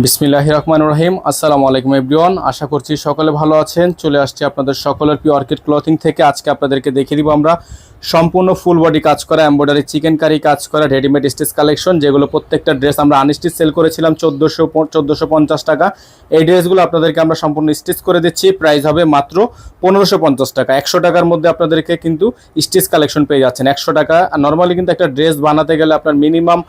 বিসমিল্লাহির রহমানির রহিম। আসসালামু আলাইকুম এভরিওয়ান, আশা করছি সকলে ভালো আছেন। চলে আসছি আপনাদের সকলের প্রিয় অর্কিড ক্লথিং থেকে। আজকে আপনাদেরকে দেখিয়ে দিব আমরা সম্পূর্ণ ফুল বডি কাজ করা এমব্রয়ডারি চিকেন কারি কাজ করা রেডিমেড স্টিচ কালেকশন, যেগুলো প্রত্যেকটা ড্রেস আমরা আনস্টিচ সেল করেছিলাম 1450 টাকা। এই ড্রেসগুলো আপনাদেরকে আমরা সম্পূর্ণ স্টিচ করে দিচ্ছি। প্রাইস হবে মাত্র 1550 টাকা। 100 টাকার মধ্যে আপনাদেরকে কিন্তু স্টিচ কালেকশন পেয়ে যাচ্ছেন। 100 টাকা। নর্মালি কিন্তু একটা ড্রেস বানাতে গেলে আপনার মিনিমাম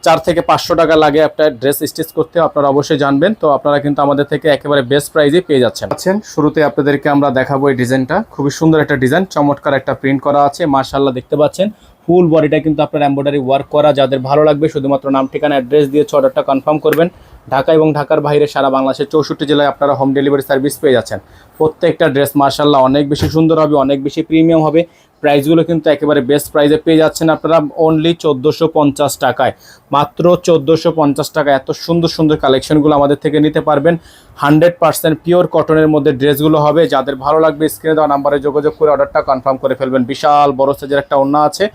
4 থেকে 500 টাকা লাগে একটা ড্রেস স্টিচ করতে, আপনারা অবশ্যই জানবেন। তো আপনারা কিন্তু আমাদের থেকে একেবারে বেস্ট প্রাইজে পেয়ে যাচ্ছেন। শুরুতে আপনাদেরকে আমরা দেখাবো এই ডিজাইনটা। খুবই সুন্দর একটা ডিজাইন, চমৎকার একটা প্রিন্ট করা আছে। মাশাআল্লাহ, দেখতে পাচ্ছেন ফুল বডিটা কিন্তু আপনার এমব্রয়ডারি ওয়ার্ক করা। যাদের ভালো লাগবে শুধুমাত্র নাম ঠিকানা অ্যাড্রেস দিয়ে অর্ডারটা কনফার্ম করবেন। ঢাকা এবং ঢাকার বাইরে সারা বাংলাদেশের 64 জেলায় আপনারা হোম ডেলিভারি সার্ভিস পেয়ে যাচ্ছেন। প্রত্যেকটা ড্রেস মাশাআল্লাহ অনেক বেশি সুন্দর হবে, অনেক বেশি প্রিমিয়াম হবে। প্রাইসগুলো কিন্তু একেবারে বেস্ট প্রাইসে পেয়ে যাচ্ছেন আপনারা অনলি 1450 টাকায়। মাত্র 1450 টাকা। এত সুন্দর সুন্দর কালেকশনগুলো আমাদের থেকে নিতে পারবেন। 100% পিওর কটনের মধ্যে ড্রেসগুলো হবে। যাদের ভালো লাগবে স্ক্রিনে দেওয়া নাম্বারে যোগাযোগ করে অর্ডারটা কনফার্ম করে ফেলবেন। বিশাল বড় সাইজের একটা ওড়না আছে।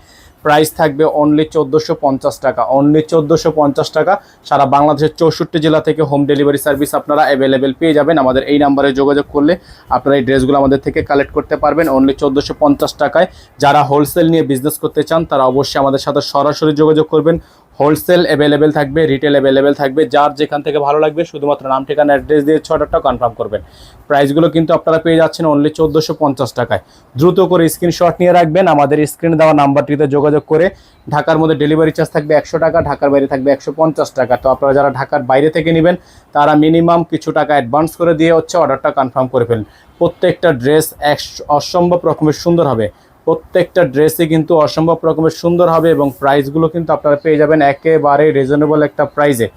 প্রাইস থাকবে অনলি 1450 টাকা। অনলি 1450 টাকা। সারা বাংলাদেশের 64 জেলা থেকে হোম ডেলিভারি সার্ভিস আপনারা অ্যাভেলেবেল পেয়ে যাবেন। আমাদের এই নাম্বারে যোগাযোগ করলে আপনারা এই ড্রেসগুলো আমাদের থেকে কালেক্ট করতে পারবেন অনলি 1450 টাকায়। যারা হোলসেল নিয়ে বিজনেস করতে চান তারা অবশ্যই আমাদের সাথে সরাসরি যোগাযোগ করবেন। হোলসেল অ্যাভেলেবেল থাকবে, রিটেল অ্যাভেলেবেল থাকবে। যার যেখান থেকে ভালো লাগবে শুধুমাত্র নাম ঠিকানা অ্যাড্রেস দিয়ে অর্ডারটা কনফার্ম করবেন। প্রাইসগুলো কিন্তু আপনারা পেয়ে যাচ্ছেন অনলি 1450 টাকায়। দ্রুত করে স্ক্রিনশট নিয়ে রাখবেন। আমাদের স্ক্রিনে দেওয়া নাম্বারটিতে যোগাযোগ করে ঢাকার মধ্যে ডেলিভারি চার্জ থাকবে 100 টাকা, ঢাকার বাইরে থাকবে 150 টাকা। তো আপনারা যারা ঢাকার বাইরে থেকে নেবেন তারা মিনিমাম কিছু টাকা অ্যাডভান্স করে দিয়ে অর্ডারটা কনফার্ম করে ফেলেন। প্রত্যেকটা ড্রেস অসম্ভব রকমের সুন্দর হবে। প্রত্যেকটা ড্রেসই কিন্তু অসম্ভব রকমের সুন্দর হবে এবং প্রাইসগুলো কিন্তু আপনারা পেয়ে যাবেন একেবারে রিজনেবল একটা প্রাইজে।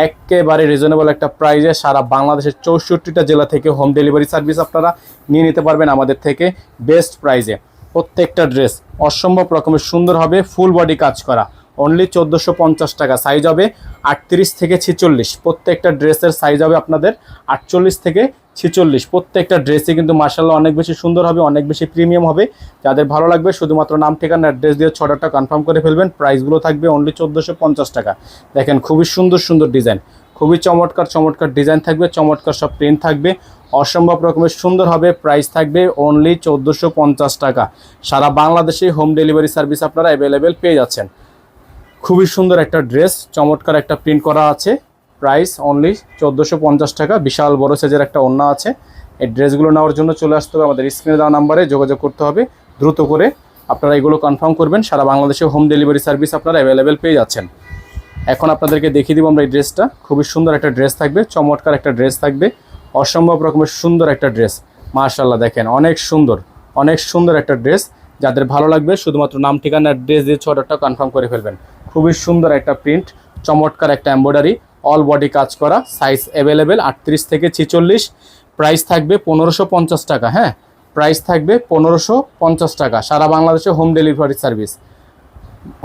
একেবারে রিজনেবল একটা প্রাইজে সারা বাংলাদেশের 64টা জেলা থেকে হোম ডেলিভারি সার্ভিস আপনারা নিয়ে নিতে পারবেন আমাদের থেকে বেস্ট প্রাইজে। প্রত্যেকটা ড্রেস অসম্ভব রকমের সুন্দর হবে, ফুল বডি কাজ করা। অনলি 1450 টাকা। সাইজ হবে 38 থেকে 46। প্রত্যেকটা ড্রেসের সাইজ হবে আপনাদের 48 থেকে 46। প্রত্যেকটা ড্রেসই কিন্তু মাশাআল্লাহ অনেক বেশি সুন্দর হবে, অনেক বেশি প্রিমিয়াম হবে। যাদের ভালো লাগবে শুধুমাত্র নাম ঠিকানা অ্যাড্রেস দিয়ে অর্ডারটা কনফার্ম করে ফেলবেন। প্রাইসগুলো থাকবে অনলি 1450 টাকা। দেখেন খুবই সুন্দর সুন্দর ডিজাইন, খুবই চমৎকার চমৎকার ডিজাইন থাকবে, চমৎকার সব প্রিন্ট থাকবে, অসম্ভব রকমের সুন্দর হবে। প্রাইস থাকবে অনলি 1450 টাকা। সারা বাংলাদেশে হোম ডেলিভারি সার্ভিস আপনারা অ্যাভেলেবেল পেয়ে যাচ্ছেন। খুবই সুন্দর একটা ড্রেস, চমৎকার একটা প্রিন্ট করা আছে। প্রাইস অনলি 1450 টাকা। বিশাল বড় সাইজের একটা ওড়না আছে। এই ড্রেসগুলো নেওয়ার জন্য চলে আসতে হবে আমাদের স্ক্রিনে দেওয়া নাম্বারে যোগাযোগ করতে হবে। দ্রুত করে আপনারা এগুলো কনফার্ম করবেন। সারা বাংলাদেশে হোম ডেলিভারি সার্ভিস আপনারা অ্যাভেলেবেল পেয়ে যাচ্ছেন। এখন আপনাদেরকে দেখিয়ে দিব আমরা এই ড্রেসটা। খুবই সুন্দর একটা ড্রেস থাকবে, চমৎকার একটা ড্রেস থাকবে, অসম্ভব রকমের সুন্দর একটা ড্রেস। মাশাআল্লাহ, দেখেন অনেক সুন্দর, অনেক সুন্দর একটা ড্রেস। যাদের ভালো লাগবে শুধুমাত্র নাম ঠিকানা অ্যাড্রেস দিয়ে অর্ডারটা কনফার্ম করে ফেলবেন। খুবই সুন্দর একটা প্রিন্ট, চমৎকার একটা এমব্রয়ডারি, অল বডি কাজ করা। সাইজ অ্যাভেলেবেল 38 থেকে 46। প্রাইস থাকবে 1550 টাকা। হ্যাঁ, প্রাইস থাকবে 1550 টাকা। সারা বাংলাদেশে হোম ডেলিভারি সার্ভিস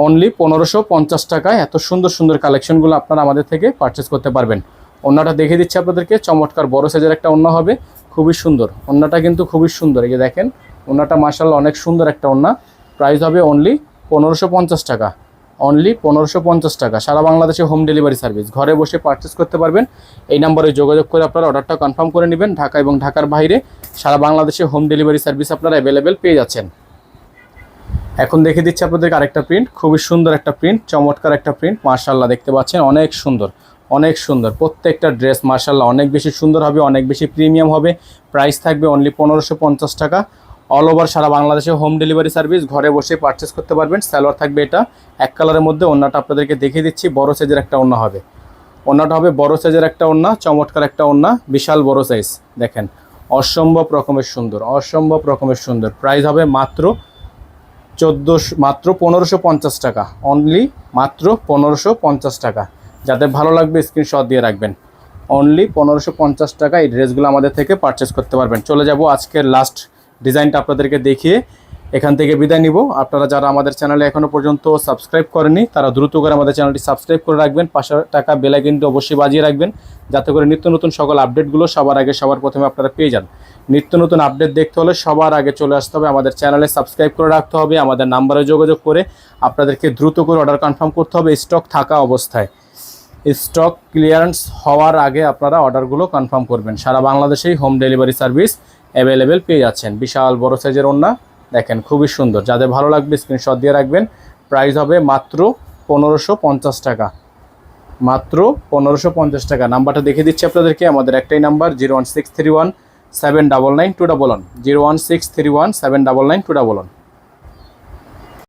অনলি 1550 টাকায়। এত সুন্দর সুন্দর কালেকশনগুলো আপনারা আমাদের থেকে পারচেস করতে পারবেন। ওড়নাটা দেখে দিচ্ছি আপনাদেরকে। চমৎকার বড় সাইজের একটা ওড়না হবে, খুবই সুন্দর। ওড়নাটা কিন্তু খুবই সুন্দর। এই যে দেখেন ওড়নাটা মাশাআল্লাহ অনেক সুন্দর একটা ওড়না। প্রাইস হবে অনলি 1550 টাকা। অনলি 1550 টাকা। সারা বাংলাদেশে হোম ডেলিভারি সার্ভিস ঘরে বসে পারচেস করতে পারবেন। এই নাম্বারে যোগাযোগ করে আপনারা অর্ডারটা কনফার্ম করে নেবেন। ঢাকা এবং ঢাকার বাইরে সারা বাংলাদেশে হোম ডেলিভারি সার্ভিস আপনারা অ্যাভেলেবেল পেয়ে যাচ্ছেন। এখন দেখে দিচ্ছি আপনাদেরকে আরেকটা প্রিন্ট, খুবই সুন্দর একটা প্রিন্ট, চমৎকার একটা প্রিন্ট। মাশাআল্লাহ, দেখতে পাচ্ছেন অনেক সুন্দর, অনেক সুন্দর। প্রত্যেকটা ড্রেস মাশাআল্লাহ অনেক বেশি সুন্দর হবে, অনেক বেশি প্রিমিয়াম হবে। প্রাইস থাকবে অনলি 1550 টাকা। অল ওভার সারা বাংলাদেশে হোম ডেলিভারি সার্ভিস ঘরে বসে পারচেস করতে পারবেন। সালোয়ার থাকবে এটা এক কালারের মধ্যে। ওড়নাটা আপনাদেরকে দেখিয়ে দিচ্ছি, বড় সাইজের একটা ওড়না হবে। ওড়নাটা হবে বড় সাইজের একটা ওড়না, চমৎকার একটা ওড়না, বিশাল বড় সাইজ। দেখেন অসম্ভব রকমের সুন্দর, অসম্ভব রকমের সুন্দর। প্রাইস হবে মাত্র 1550 টাকা। অনলি মাত্র 1550 টাকা। যাদের ভালো লাগবে স্ক্রিনশট দিয়ে রাখবেন। অনলি 1550 টাকা এই ড্রেসগুলো আমাদের থেকে পারচেস করতে পারবেন। চলে যাব আজকের লাস্ট ডিজাইনটা আপনাদেরকে দেখিয়ে এখান থেকে বিদায় নিব। আপনারা যারা আমাদের চ্যানেলে এখনও পর্যন্ত সাবস্ক্রাইব করেননি তারা দ্রুত করে আমাদের চ্যানেলটি সাবস্ক্রাইব করে রাখবেন। পাশে টাকা বেল আইকনটি অবশ্যই বাজিয়ে রাখবেন যাতে করে নিত্য নতুন সকল আপডেটগুলো সবার আগে সবার প্রথমে আপনারা পেয়ে যান। নিত্য নতুন আপডেট দেখতে হলে সবার আগে চলে আসতে হবে আমাদের চ্যানেলে, সাবস্ক্রাইব করে রাখতে হবে। আমাদের নাম্বারে যোগাযোগ করে আপনাদেরকে দ্রুত করে অর্ডার কনফার্ম করতে হবে স্টক থাকা অবস্থায়। স্টক ক্লিয়ারেন্স হওয়ার আগে আপনারা অর্ডারগুলো কনফার্ম করবেন। সারা বাংলাদেশেই হোম ডেলিভারি সার্ভিস অ্যাভেলেবেল পেয়ে যাচ্ছেন। বিশাল বড় সাইজের ওড়না, দেখেন খুবই সুন্দর। যাদের ভালো লাগবে স্ক্রিনশট দিয়ে রাখবেন। প্রাইস হবে মাত্র 1550 টাকা, মাত্র 1550 টাকা। নাম্বারটা দেখে দিচ্ছি আপনাদেরকে, আমাদের একটাই নাম্বার 01631 799 211, 01631 799 211।